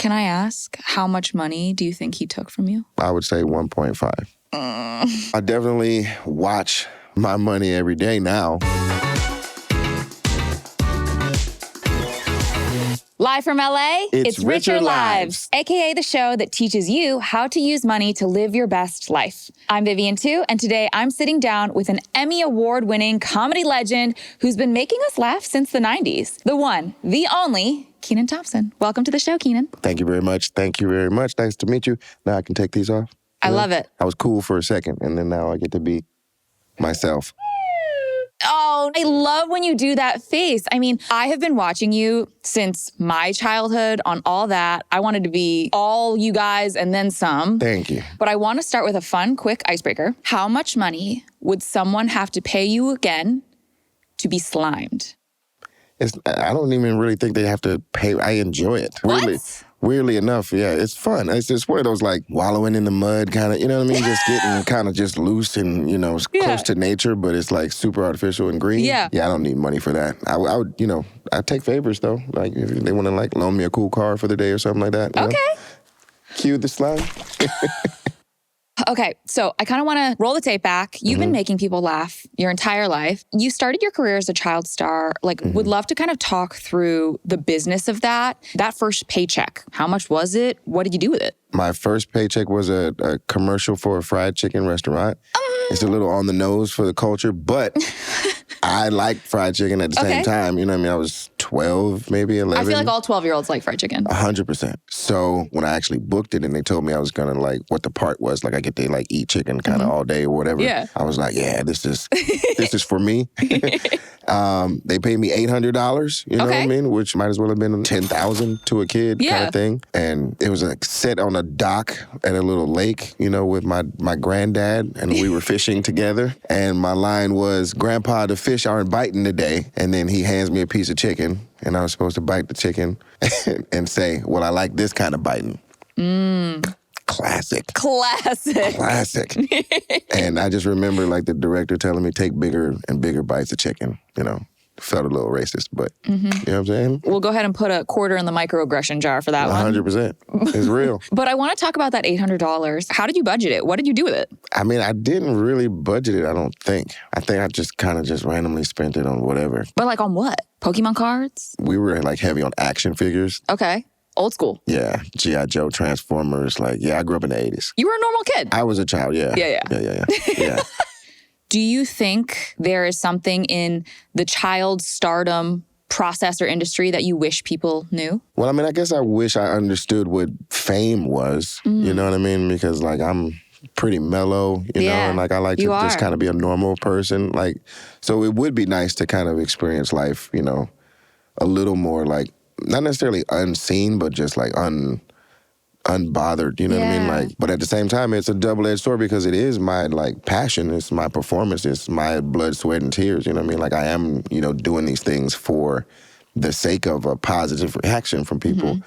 Can I ask, how much money do you think he took from you? I would say 1.5. I definitely watch my money every day now. Live from LA, it's Richer Lives, aka the show that teaches you how to use money to live your best life. I'm Vivian Tu, and today I'm sitting down with an Emmy Award-winning comedy legend who's been making us laugh since the 90s. The one, the only, Kenan Thompson. Welcome to the show, Kenan. Thank you very much. Thank you very much. Nice to meet you. Now I can take these off. I love it. I was cool for a second, and then now I get to be myself. Oh, I love when you do that face. I mean, I have been watching you since my childhood on All That. I wanted to be all you guys and then some. Thank you. But I want to start with a fun, quick icebreaker. How much money would someone have to pay you again to be slimed? I don't even really think they have to pay. I enjoy it. What? Weirdly enough, yeah, it's fun. It's just one of those like wallowing in the mud kind of, you know what I mean? Just getting kind of just loose and, close to nature, but it's like super artificial and green. Yeah. Yeah, I don't need money for that. I would, I'd take favors though. Like if they want to like loan me a cool car for the day or something like that. Okay. Cue the slime. Okay, so I kind of want to roll the tape back. You've been making people laugh your entire life. You started your career as a child star. Would love to kind of talk through the business of that. That first paycheck, how much was it? What did you do with it? My first paycheck was a commercial for a fried chicken restaurant. It's a little on the nose for the culture, but I like fried chicken at the same time. You know what I mean? I was 12, maybe 11. I feel like all 12-year-olds like fried chicken. 100%. So when I actually booked it and they told me I was going to like what the part was, like I get to like eat chicken kind of all day or whatever. Yeah. I was like, yeah, this is for me. They paid me $800, you know what I mean? Which might as well have been $10,000 to a kid kind of thing. And it was like set on a dock at a little lake, with my granddad, and we were fishing together. And my line was, Grandpa, the fish aren't biting today. And then he hands me a piece of chicken, and I was supposed to bite the chicken and say, well, I like this kind of biting. Classic. And I just remember like the director telling me, take bigger and bigger bites of chicken, Felt a little racist, but you know what I'm saying? We'll go ahead and put a quarter in the microaggression jar for that 100%. It's real. But I want to talk about that $800. How did you budget it? What did you do with it? I mean, I didn't really budget it, I don't think. I think I just kind of just randomly spent it on whatever. But like on what? Pokemon cards? We were like heavy on action figures. Okay. Old school. Yeah. G.I. Joe, Transformers. I grew up in the 80s. You were a normal kid. I was a child, yeah. Yeah. Do you think there is something in the child stardom process or industry that you wish people knew? Well, I mean, I guess I wish I understood what fame was. You know what I mean? Because I'm pretty mellow, know, and I like to just kind of be a normal person. So it would be nice to kind of experience life, a little more not necessarily unseen, but just unbothered, you know what I mean? But at the same time, it's a double-edged sword because it is my passion, it's my performance, it's my blood, sweat, and tears, you know what I mean? I am, doing these things for the sake of a positive reaction from people.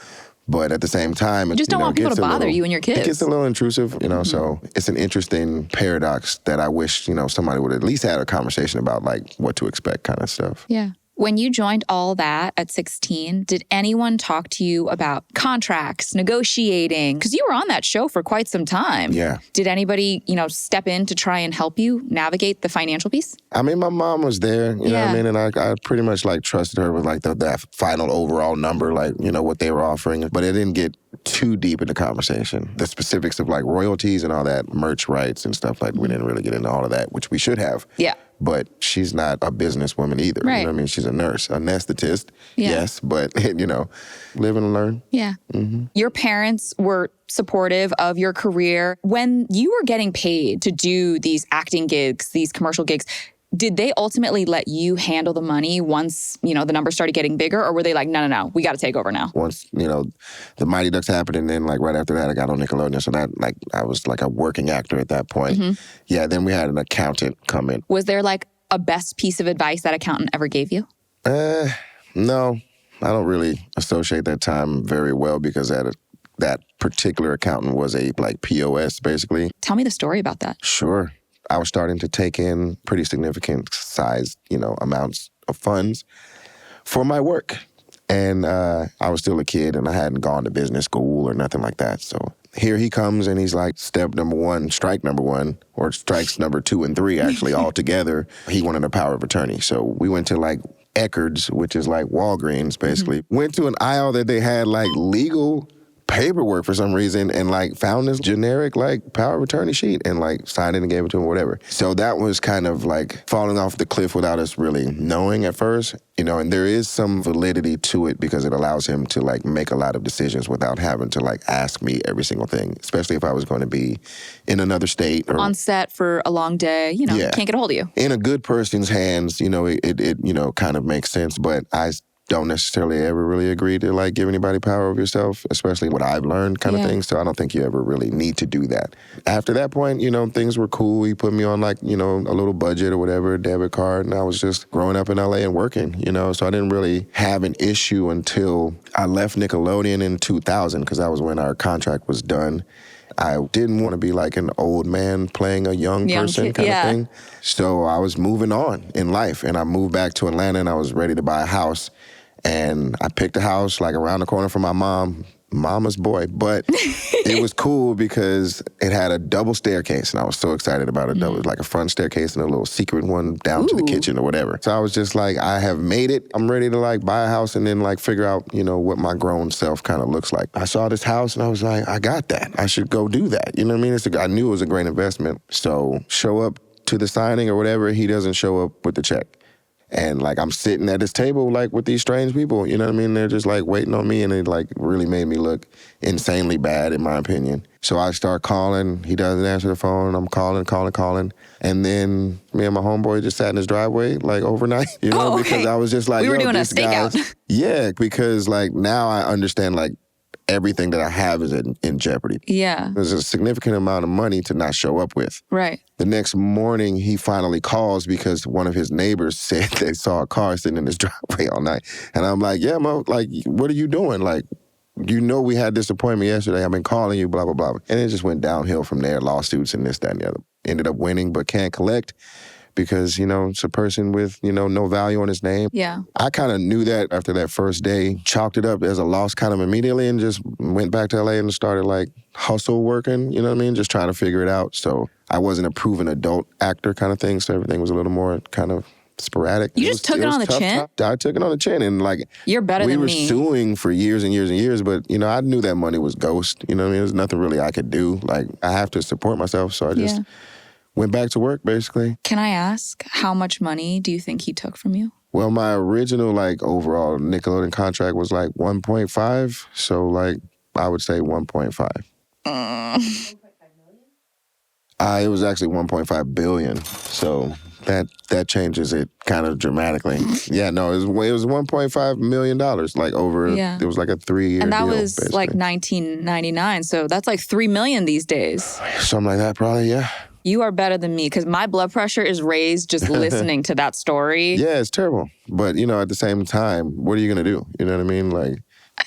But at the same time, you just don't want people to bother you and your kids. It gets a little intrusive, so it's an interesting paradox that I wish, somebody would at least have a conversation about what to expect kind of stuff. Yeah. When you joined All That at 16, did anyone talk to you about contracts, negotiating? Because you were on that show for quite some time. Yeah. Did anybody, step in to try and help you navigate the financial piece? I mean, my mom was there, you know what I mean? And I pretty much trusted her with that final overall number, what they were offering. But it didn't get too deep in the conversation. The specifics of royalties and all that, merch rights and stuff, we didn't really get into all of that, which we should have. Yeah. But she's not a businesswoman either. Right. You know what I mean? She's a nurse, anesthetist, yes, but, live and learn. Yeah. Your parents were supportive of your career. When you were getting paid to do these acting gigs, these commercial gigs, did they ultimately let you handle the money once, the numbers started getting bigger? Or were they like, no, we got to take over now? Once, the Mighty Ducks happened, and then right after that, I got on Nickelodeon. So that, I was a working actor at that point. Yeah, then we had an accountant come in. Was there a best piece of advice that accountant ever gave you? No, I don't really associate that time very well because that particular accountant was a POS, basically. Tell me the story about that. Sure. I was starting to take in pretty significant sized, amounts of funds for my work. And I was still a kid and I hadn't gone to business school or nothing like that. So here he comes and he's like, step number one, strike number one, or strikes number 2 and 3 actually all together. He wanted a power of attorney. So we went to like Eckerd's, which is like Walgreens basically. Went to an aisle that they had like legal paperwork for some reason and like found this generic like power of attorney sheet and like signed it and gave it to him, whatever. So that was kind of like falling off the cliff without us really knowing at first, you know, and there is some validity to it because it allows him to like make a lot of decisions without having to like ask me every single thing, especially if I was going to be in another state or on set for a long day, you know, can't get a hold of you. In a good person's hands, you know, it you know, kind of makes sense, but I don't necessarily ever really agree to like give anybody power over yourself, especially what I've learned kind of thing. So I don't think you ever really need to do that. After that point, you know, things were cool. He put me on like, you know, a little budget or whatever, debit card. And I was just growing up in LA and working, you know, so I didn't really have an issue until I left Nickelodeon in 2000 because that was when our contract was done. I didn't want to be like an old man playing a young person kind of thing. So I was moving on in life and I moved back to Atlanta and I was ready to buy a house. And I picked a house like around the corner from my mama's boy. But it was cool because it had a double staircase. And I was so excited about it. It was like a front staircase and a little secret one down to the kitchen or whatever. So I was just like, I have made it. I'm ready to like buy a house and then like figure out, you know, what my grown self kind of looks like. I saw this house and I was like, I got that. I should go do that. You know what I mean? I knew it was a great investment. So show up to the signing or whatever. He doesn't show up with the check. And like I'm sitting at this table like with these strange people, you know what I mean? They're just like waiting on me and it like really made me look insanely bad in my opinion. So I start calling, he doesn't answer the phone, I'm calling. And then me and my homeboy just sat in his driveway like overnight, you know, because I was just like, we were doing a stakeout. Yeah, because like now I understand like everything that I have is in jeopardy. Yeah. There's a significant amount of money to not show up with. Right. The next morning, he finally calls because one of his neighbors said they saw a car sitting in his driveway all night. And I'm like, yeah, Mo, like, what are you doing? Like, you know we had this appointment yesterday. I've been calling you, blah, blah, blah. And it just went downhill from there, lawsuits and this, that, and the other. Ended up winning, but can't collect. Because, you know, it's a person with, you know, no value on his name. Yeah. I kind of knew that after that first day, chalked it up as a loss kind of immediately and just went back to LA and started like hustle working, you know what I mean? Just trying to figure it out. So I wasn't a proven adult actor kind of thing. So everything was a little more kind of sporadic. You just took it on the chin? I took it on the chin and like you're better than me. We were suing for years and years and years, but you know, I knew that money was ghost. You know what I mean? There's nothing really I could do. Like I have to support myself. So I just went back to work, basically. Can I ask, how much money do you think he took from you? Well, my original, like, overall Nickelodeon contract was, like, 1.5. So, like, I would say 1.5. 1.5 million? It was actually 1.5 billion. So that changes it kind of dramatically. Yeah, no, it was $1.5 million, like, over, it was like a 3-year deal. And that was, basically. like, 1999. So that's like $3 million these days. Something like that, probably, yeah. You are better than me because my blood pressure is raised just listening to that story. Yeah, it's terrible. But, you know, at the same time, what are you going to do? You know what I mean? Like,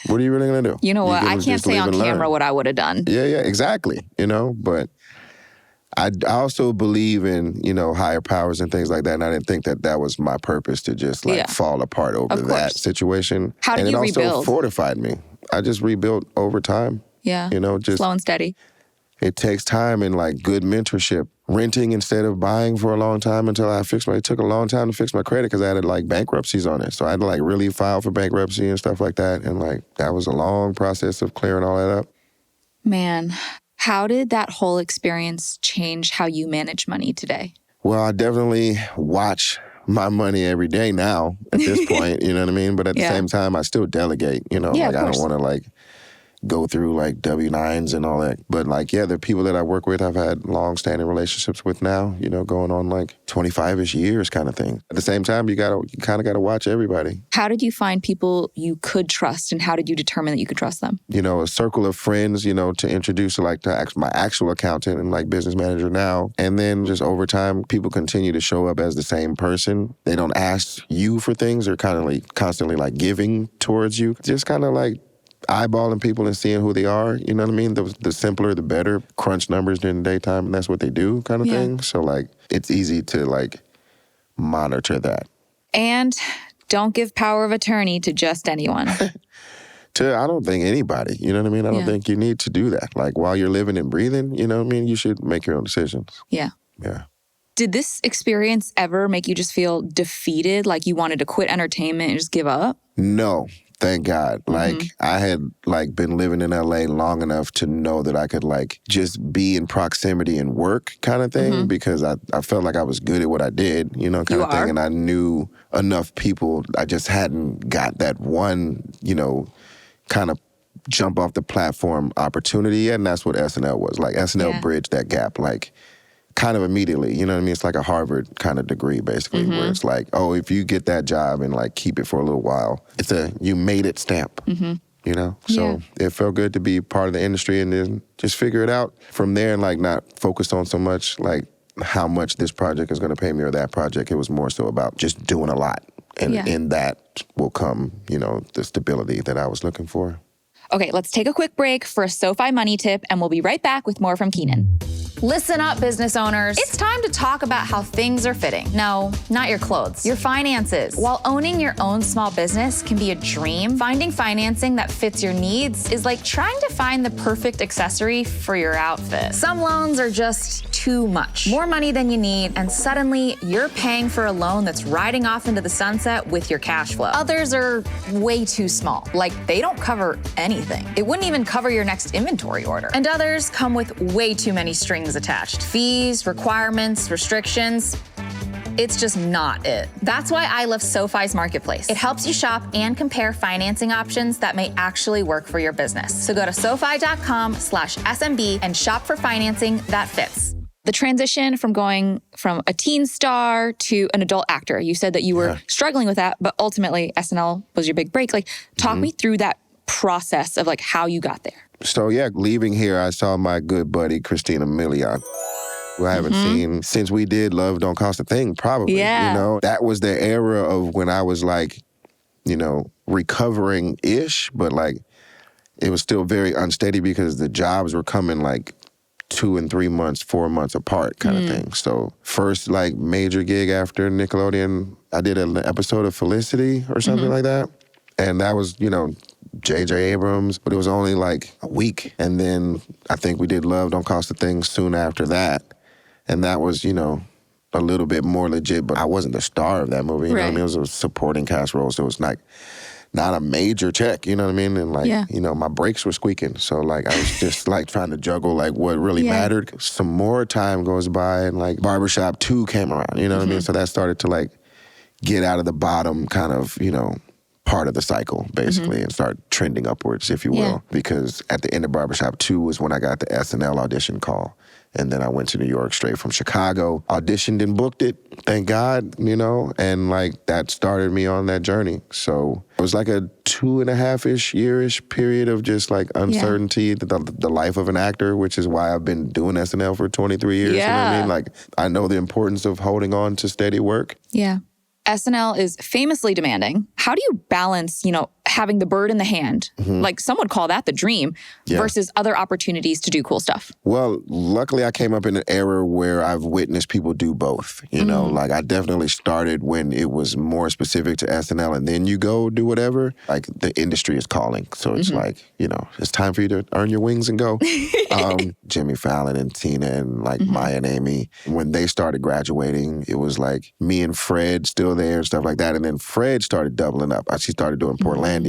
what are you really going to do? You know what? I can't say on camera what I would have done. Yeah, exactly. You know, but I also believe in, you know, higher powers and things like that. And I didn't think that that was my purpose to just like fall apart over that situation. How did you rebuild? And it also fortified me. I just rebuilt over time. Yeah. You know, just slow and steady. It takes time and like good mentorship. Renting instead of buying for a long time until I fixed it took a long time to fix my credit because I had like bankruptcies on it. So I had to like really file for bankruptcy and stuff like that. And like that was a long process of clearing all that up. Man, how did that whole experience change how you manage money today? Well, I definitely watch my money every day now at this point, you know what I mean? But at the same time, I still delegate, you know? Like I don't want to like go through like W-9s and all that. But like, the people that I work with, I've had long-standing relationships with now, you know, going on like 25-ish years kind of thing. At the same time, you kind of got to watch everybody. How did you find people you could trust and how did you determine that you could trust them? You know, a circle of friends, you know, to introduce like to my actual accountant and like business manager now. And then just over time, people continue to show up as the same person. They don't ask you for things. They're kind of like constantly like giving towards you. Just kind of like eyeballing people and seeing who they are, you know what I mean? The simpler, the better. Crunch numbers during the daytime, and that's what they do kind of thing. So, like, it's easy to, like, monitor that. And Don't give power of attorney to just anyone. I don't think anybody, you know what I mean? I don't think you need to do that. Like, while you're living and breathing, you know what I mean? You should make your own decisions. Yeah. Yeah. Did this experience ever make you just feel defeated, like you wanted to quit entertainment and just give up? No, thank God. Like, I had been living in LA long enough to know that I could just be in proximity and work kind of thing, because I felt like I was good at what I did, you know, kind of thing. And I knew enough people. I just hadn't got that one, kind of jump off the platform opportunity yet, and that's what SNL was. Like, SNL bridged that gap, kind of immediately, you know what I mean? It's like a Harvard kind of degree, basically, where it's like, oh, if you get that job and keep it for a little while, it's a you made it stamp, you know? So it felt good to be part of the industry and then just figure it out from there and not focused on so much how much this project is going to pay me or that project. It was more so about just doing a lot. And in that will come, the stability that I was looking for. Okay, let's take a quick break for a SoFi money tip, and we'll be right back with more from Kenan. Listen up, business owners. It's time to talk about how things are fitting. No, not your clothes, your finances. While owning your own small business can be a dream, finding financing that fits your needs is like trying to find the perfect accessory for your outfit. Some loans are just too much. More money than you need, and suddenly you're paying for a loan that's riding off into the sunset with your cash flow. Others are way too small, like they don't cover anything. It wouldn't even cover your next inventory order. And others come with way too many strings attached. Fees, requirements, restrictions. It's just not it. That's why I love SoFi's marketplace. It helps you shop and compare financing options that may actually work for your business. So go to SoFi.com/SMB and shop for financing that fits. The transition from going from a teen star to an adult actor, you said that you were struggling with that, but ultimately SNL was your big break. Talk me through that process of how you got there. So leaving here, I saw my good buddy, Christina Milian, who I haven't seen since we did Love Don't Cost a Thing, probably. Yeah. That was the era of when I was recovering-ish, but it was still very unsteady because the jobs were coming 2 and 3 months, 4 months apart kind of thing. So first major gig after Nickelodeon, I did an episode of Felicity or something like that. And that was, J.J. Abrams, but it was only a week. And then I think we did Love Don't Cost a Thing soon after that. And that was, a little bit more legit, but I wasn't the star of that movie. You know what I mean? It was a supporting cast role, so it was not a major check, you know what I mean? And my brakes were squeaking. So I was just trying to juggle what really mattered. Some more time goes by and Barbershop 2 came around, you know what I mean? So that started to get out of the bottom kind of, part of the cycle, basically, and start trending upwards, if you will. Because at the end of Barbershop 2 was when I got the SNL audition call. And then I went to New York straight from Chicago, auditioned and booked it, thank God, and that started me on that journey. So it was a 2.5-ish year-ish period of just uncertainty, the life of an actor, which is why I've been doing SNL for 23 years. You know what I mean? I know the importance of holding on to steady work. Yeah. SNL is famously demanding. How do you balance, having the bird in the hand, some would call that the dream, versus other opportunities to do cool stuff? Well, luckily I came up in an era where I've witnessed people do both, I definitely started when it was more specific to SNL, and then you go do whatever. The industry is calling. So it's it's time for you to earn your wings and go. Jimmy Fallon and Tina and Maya and Amy, when they started graduating, it was me and Fred still there and stuff like that. And then Fred started doubling up. She started doing Portlandia.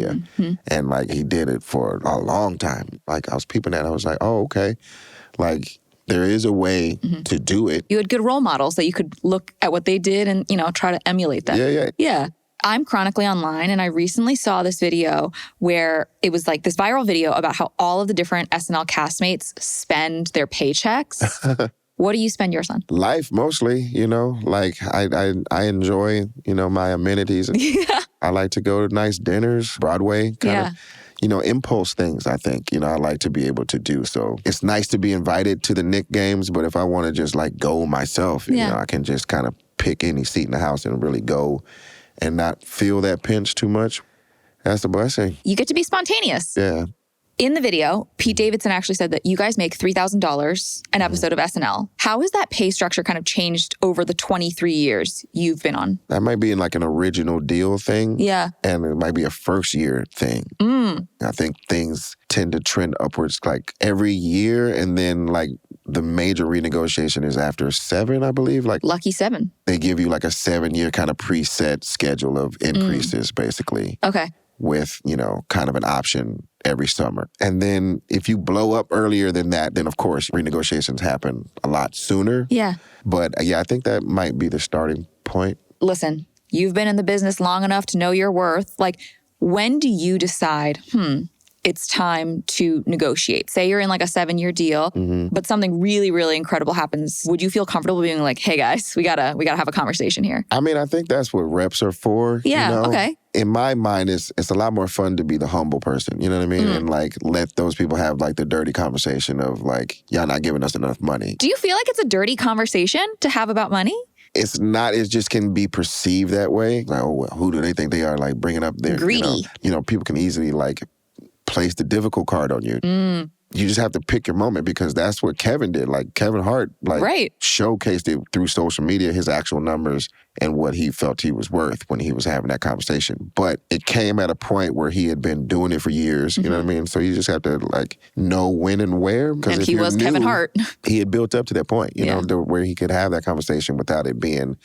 And he did it for a long time. I was peeping at it. I was like, oh, okay. There is a way to do it. You had good role models that you could look at what they did and, try to emulate that. Yeah. I'm chronically online, and I recently saw this video where it was this viral video about how all of the different SNL castmates spend their paychecks. What do you spend yours on? Life, mostly, I enjoy, my amenities. I like to go to nice dinners, Broadway, kind of, impulse things, I think, I like to be able to do. So it's nice to be invited to the Knick games, but if I want to just go myself, I can just kind of pick any seat in the house and really go and not feel that pinch too much. That's the blessing. You get to be spontaneous. Yeah. In the video, Pete Davidson actually said that you guys make $3,000 an episode of SNL. How has that pay structure kind of changed over the 23 years you've been on? That might be in like an original deal thing. Yeah. And it might be a first year thing. I think things tend to trend upwards like every year. And then like the major renegotiation is after 7, I believe. Like Lucky 7. They give you like a 7-year kind of preset schedule of increases, basically. Okay. With, kind of an option every summer. And then if you blow up earlier than that, then of course renegotiations happen a lot sooner. Yeah. But yeah, I think that might be the starting point. Listen, you've been in the business long enough to know your worth. Like, when do you decide, it's time to negotiate? Say you're in like a 7-year deal, but something really, really incredible happens. Would you feel comfortable being like, hey guys, we gotta have a conversation here? I mean, I think that's what reps are for. Yeah, okay. In my mind, it's a lot more fun to be the humble person, you know what I mean? And like let those people have like the dirty conversation of like, y'all not giving us enough money. Do you feel like it's a dirty conversation to have about money? It's not, it just can be perceived that way. Like, oh, well, who do they think they are? Like bringing up their greedy. People can easily like place the difficult card on you. You just have to pick your moment because that's what Kevin did. Like Kevin Hart, showcased it through social media, his actual numbers and what he felt he was worth when he was having that conversation. But it came at a point where he had been doing it for years, you know what I mean? So you just have to like know when and where. And he was Kevin Hart. He had built up to that point, you know, where he could have that conversation without it being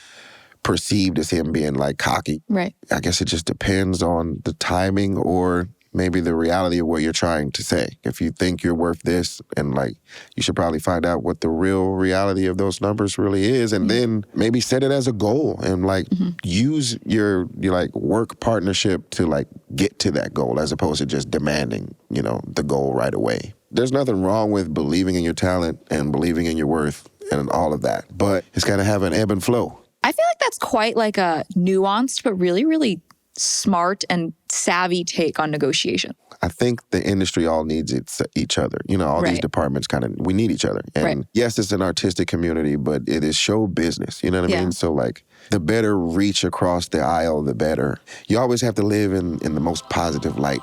perceived as him being like cocky. Right. I guess it just depends on the timing or maybe the reality of what you're trying to say. If you think you're worth this, and like, you should probably find out what the real reality of those numbers really is, and then maybe set it as a goal and like use your like work partnership to like get to that goal as opposed to just demanding, the goal right away. There's nothing wrong with believing in your talent and believing in your worth and all of that, but it's got to have an ebb and flow. I feel like that's quite like a nuanced, but really, really smart and savvy take on negotiation. I think the industry all needs each other. All these departments we need each other. And yes, it's an artistic community, but it is show business. You know what I mean? So like the better reach across the aisle, the better. You always have to live in the most positive light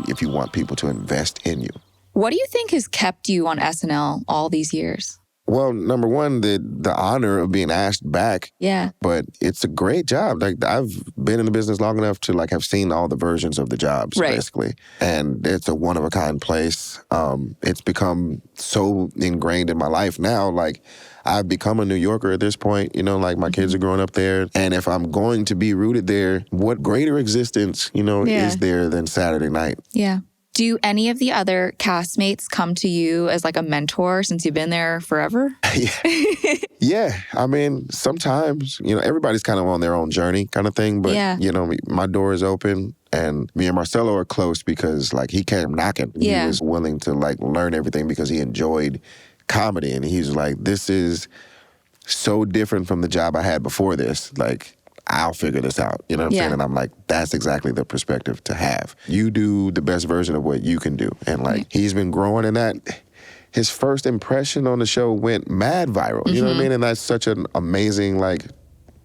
if you want people to invest in you. What do you think has kept you on SNL all these years? Well, number one, the honor of being asked back. Yeah. But it's a great job. Like I've been in the business long enough to like have seen all the versions of the jobs, basically. And it's a one-of-a-kind place. It's become so ingrained in my life now. Like I've become a New Yorker at this point. Like my kids are growing up there. And if I'm going to be rooted there, what greater existence, is there than Saturday night? Yeah. Do any of the other castmates come to you as like a mentor since you've been there forever? Yeah. I mean, sometimes, everybody's kind of on their own journey kind of thing. But, my door is open and me and Marcelo are close because like he came knocking. Yeah. He was willing to like learn everything because he enjoyed comedy. And he's like, this is so different from the job I had before this. Like, I'll figure this out. You know what I'm saying? And I'm like, that's exactly the perspective to have. You do the best version of what you can do. And like, he's been growing in that. His first impression on the show went mad viral. You know what I mean? And that's such an amazing, like,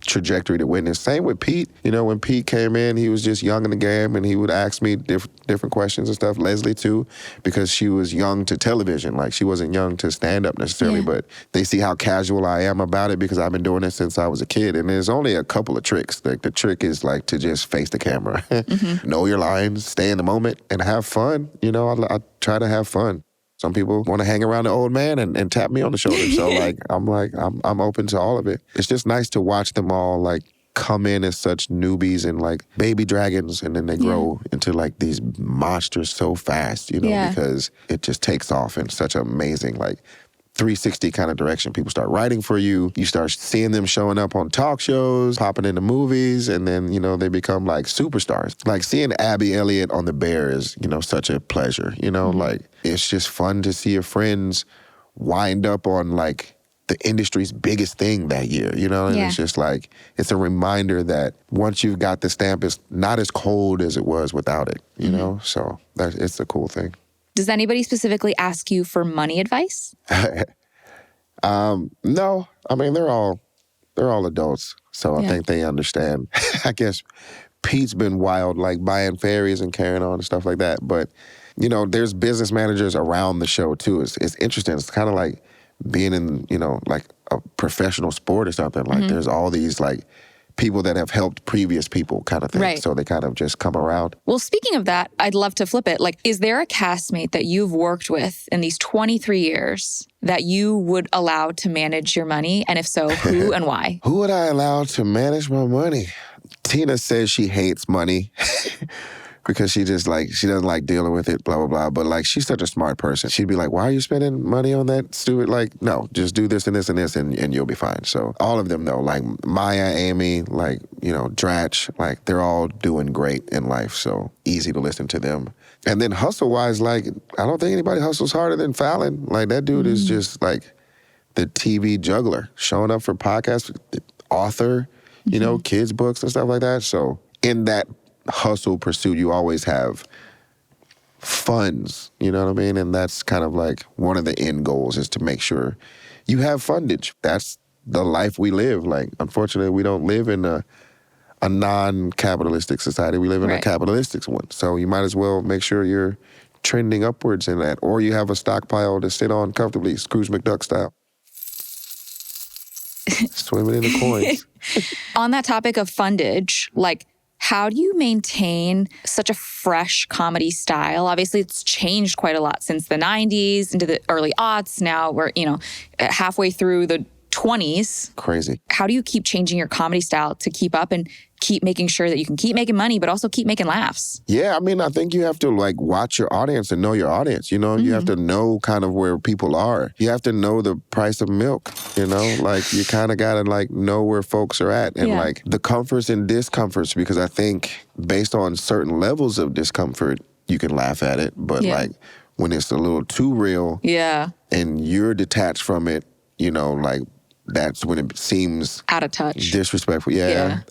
trajectory to witness. Same with Pete. When Pete came in, he was just young in the game and he would ask me different questions and stuff. Leslie too, because she was young to television. Like she wasn't young to stand up necessarily, but they see how casual I am about it because I've been doing it since I was a kid. And there's only a couple of tricks. Like the trick is like to just face the camera, know your lines, stay in the moment and have fun. I try to have fun. Some people want to hang around the old man and tap me on the shoulder. So I'm open to all of it. It's just nice to watch them all like come in as such newbies and like baby dragons and then they grow into like these monsters so fast, because it just takes off in such an amazing like 360 kind of direction. People start writing for you. You start seeing them showing up on talk shows, popping into movies, and then, they become like superstars. Like seeing Abby Elliott on The Bear is, such a pleasure. Like it's just fun to see your friends wind up on like the industry's biggest thing that year, And it's just like, it's a reminder that once you've got the stamp, it's not as cold as it was without it, So it's a cool thing. Does anybody specifically ask you for money advice? No. I mean, they're all adults, so I think they understand. I guess Pete's been wild, like buying ferries and carrying on and stuff like that. But, there's business managers around the show too. It's interesting. It's kind of like being in, like a professional sport or something. Like there's all these like people that have helped previous people kind of thing. Right. So they kind of just come around. Well, speaking of that, I'd love to flip it. Like, is there a castmate that you've worked with in these 23 years that you would allow to manage your money? And if so, who and why? Who would I allow to manage my money? Tina says she hates money because she doesn't like dealing with it, blah, blah, blah. But like, she's such a smart person. She'd be like, why are you spending money on that stupid? Like, no, just do this and this and this and you'll be fine. So all of them though, like Maya, Amy, like, Dratch, like they're all doing great in life. So easy to listen to them. And then hustle-wise, like, I don't think anybody hustles harder than Fallon. Like that dude is just like the TV juggler, showing up for podcasts, author, kids' books and stuff like that. So in that hustle pursuit, you always have funds, you know what I mean? And that's kind of like one of the end goals is to make sure you have fundage. That's the life we live. Like, unfortunately, we don't live in a non-capitalistic society. We live in a capitalistic one. So you might as well make sure you're trending upwards in that, or you have a stockpile to sit on comfortably, Scrooge McDuck style. Swimming in the coins. On that topic of fundage, like, how do you maintain such a fresh comedy style? Obviously, it's changed quite a lot since the 90s into the early aughts. Now we're, halfway through the 20s. Crazy. How do you keep changing your comedy style to keep up and keep making sure that you can keep making money, but also keep making laughs? Yeah, I mean, I think you have to like watch your audience and know your audience. You have to know kind of where people are. You have to know the price of milk. Like you kind of got to like know where folks are at and like the comforts and discomforts, because I think based on certain levels of discomfort, you can laugh at it. But like when it's a little too real and you're detached from it, like that's when it seems out of touch, disrespectful.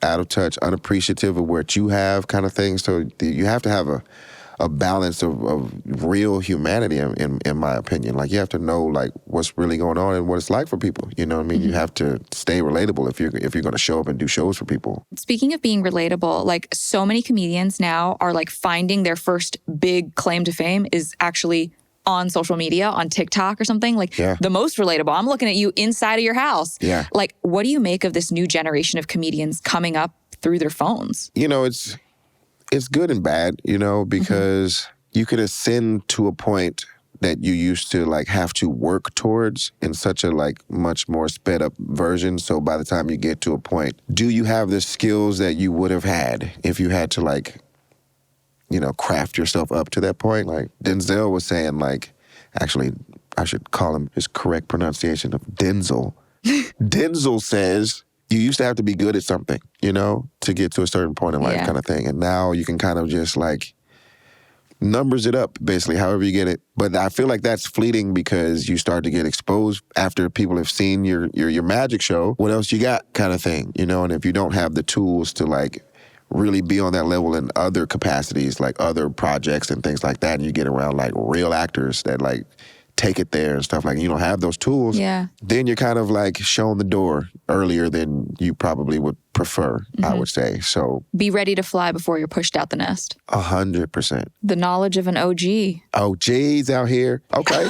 Out of touch, unappreciative of what you have, kind of thing. So you have to have a balance of real humanity, in my opinion. Like you have to know like what's really going on and what it's like for people. You know what I mean? You have to stay relatable if you're going to show up and do shows for people. Speaking of being relatable, like so many comedians now are like finding their first big claim to fame is actually on social media, on TikTok or something, like the most relatable. I'm looking at you inside of your house. Yeah. Like, what do you make of this new generation of comedians coming up through their phones? It's good and bad, because you could ascend to a point that you used to like have to work towards in such a like much more sped up version. So by the time you get to a point, do you have the skills that you would have had if you had to like craft yourself up to that point? Like Denzel was saying, like, actually, I should call him his correct pronunciation of Denzel. Denzel says you used to have to be good at something, to get to a certain point in life kind of thing. And now you can kind of just like numbers it up, basically, however you get it. But I feel like that's fleeting because you start to get exposed after people have seen your magic show. What else you got kind of thing, And if you don't have the tools to like really be on that level in other capacities, like other projects and things like that, and you get around like real actors that like take it there and stuff, like you don't have those tools, then you're kind of like shown the door earlier than you probably would prefer, I would say. So be ready to fly before you're pushed out the nest. 100%. The knowledge of an OG. OGs out here. Okay.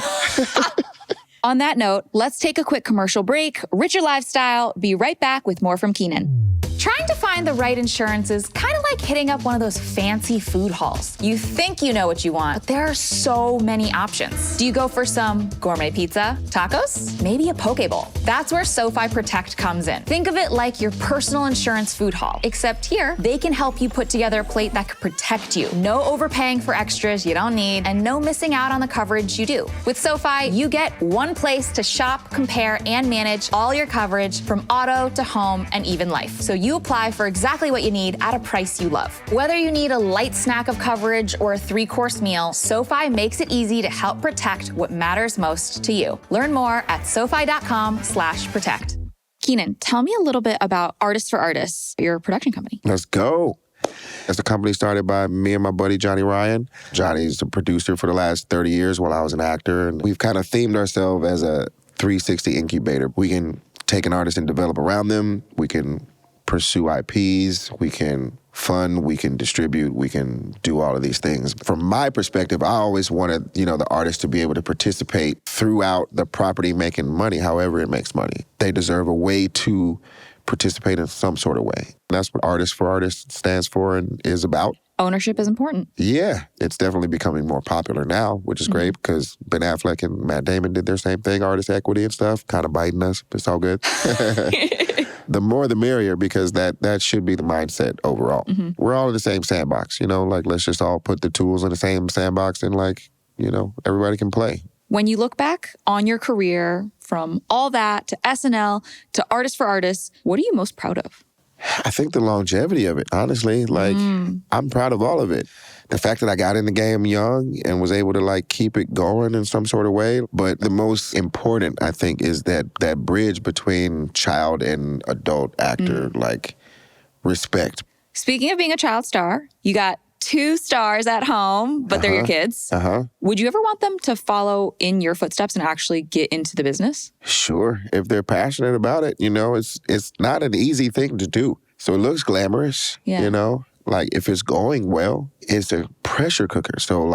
On that note, let's take a quick commercial break. Richer Lifestyle. Be right back with more from Kenan. Trying to find the right insurance is kind of like hitting up one of those fancy food halls. You think you know what you want, but there are so many options. Do you go for some gourmet pizza, tacos, maybe a poke bowl? That's where SoFi Protect comes in. Think of it like your personal insurance food hall, except here, they can help you put together a plate that could protect you. No overpaying for extras you don't need, and no missing out on the coverage you do. With SoFi, you get one place to shop, compare, and manage all your coverage from auto to home and even life. So you apply for exactly what you need at a price you love. Whether you need a light snack of coverage or a 3-course meal, SoFi makes it easy to help protect what matters most to you. Learn more at SoFi.com/protect. Kenan, tell me a little bit about Artists for Artists, your production company. Let's go. It's a company started by me and my buddy, Johnny Ryan. Johnny's the producer for the last 30 years while I was an actor. And we've kind of themed ourselves as a 360 incubator. We can take an artist and develop around them. We can pursue IPs. We can fund, we can distribute, we can do all of these things. From my perspective, I always wanted, the artist to be able to participate throughout the property making money, however it makes money. They deserve a way to participate in some sort of way. That's what Artists for Artists stands for and is about. Ownership is important. Yeah, it's definitely becoming more popular now, which is great because Ben Affleck and Matt Damon did their same thing, artist equity and stuff, kind of biting us, but it's all good. The more the merrier, because that should be the mindset overall. We're all in the same sandbox, let's just all put the tools in the same sandbox and everybody can play. When you look back on your career from all that to SNL to Artists for Artists, what are you most proud of? I think the longevity of it, honestly. I'm proud of all of it. The fact that I got in the game young and was able to keep it going in some sort of way. But the most important, I think, is that bridge between child and adult actor, respect. Speaking of being a child star, you got 2 stars at home, but they're your kids. Would you ever want them to follow in your footsteps and actually get into the business? Sure. If they're passionate about it, it's not an easy thing to do. So it looks glamorous, if it's going well, it's a pressure cooker. So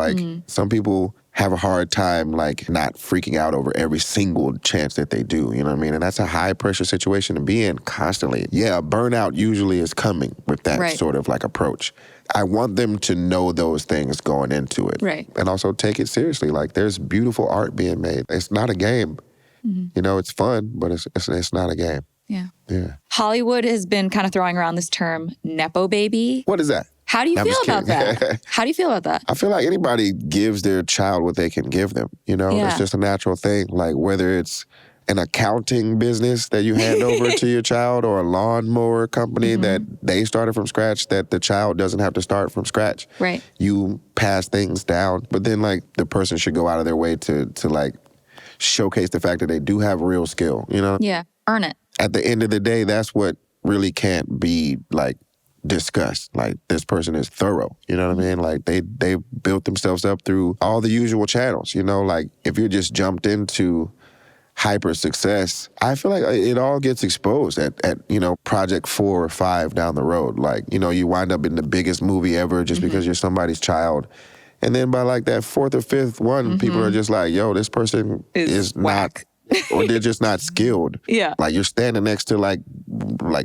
some people have a hard time not freaking out over every single chance that they do, you know what I mean? And that's a high pressure situation to be in constantly. Yeah, burnout usually is coming with that sort of approach. I want them to know those things going into it. Right. And also take it seriously. There's beautiful art being made. It's not a game. It's fun, but it's not a game. Yeah. Yeah. Hollywood has been kind of throwing around this term Nepo baby. What is that? How do you feel about that? How do you feel about that? I feel like anybody gives their child what they can give them. It's just a natural thing. Whether it's an accounting business that you hand over to your child or a lawnmower company that they started from scratch, that the child doesn't have to start from scratch. Right. You pass things down. But then the person should go out of their way to showcase the fact that they do have real skill, Yeah. Earn it. At the end of the day, that's what really can't be discussed. This person is thorough, you know what I mean? They built themselves up through all the usual channels, if you're just jumped into hyper success, I feel like it all gets exposed at project 4 or 5 down the road. You wind up in the biggest movie ever just because you're somebody's child. And then by that 4th or 5th one, people are just yo, this person is whack. not, or they're just not skilled. Yeah. You're standing next to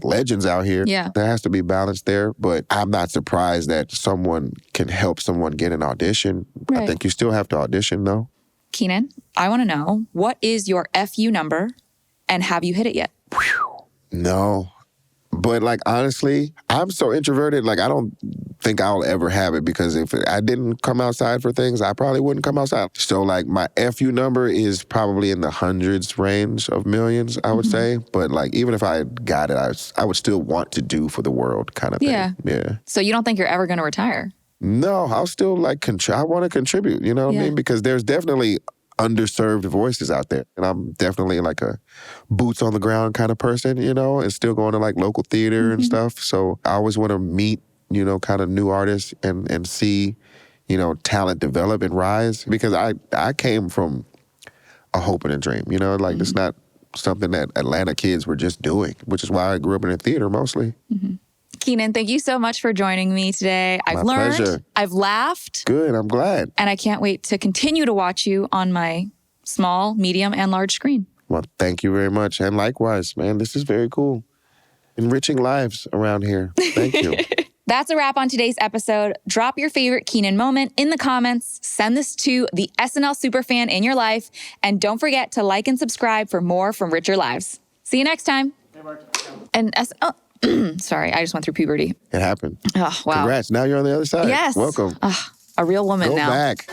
legends out here. Yeah. There has to be balance there, but I'm not surprised that someone can help someone get an audition. Right. I think you still have to audition though. Kenan, I want to know, what is your FU number and have you hit it yet? No. But honestly, I'm so introverted, I don't think I'll ever have it because if I didn't come outside for things, I probably wouldn't come outside. So my FU number is probably in the hundreds range of millions, I would say. But even if I got it, I would still want to do for the world kind of thing. Yeah. So you don't think you're ever going to retire? No, I'll still I want to contribute, you know what I mean? Because there's definitely underserved voices out there. And I'm definitely a boots on the ground kind of person, and still going to local theater and stuff. So I always want to meet, kind of new artists and see, talent develop and rise. Because I came from a hope and a dream, it's not something that Atlanta kids were just doing, which is why I grew up in a theater mostly. Kenan, thank you so much for joining me today. I've learned, pleasure. I've laughed. Good, I'm glad. And I can't wait to continue to watch you on my small, medium, and large screen. Well, thank you very much. And likewise, man, this is very cool. Enriching lives around here. Thank you. That's a wrap on today's episode. Drop your favorite Kenan moment in the comments. Send this to the SNL superfan in your life. And don't forget to like and subscribe for more from Richer Lives. See you next time. And sorry, I just went through puberty. It happened. Oh, wow. Congrats. Now you're on the other side. Yes. Welcome. A real woman Go now. back.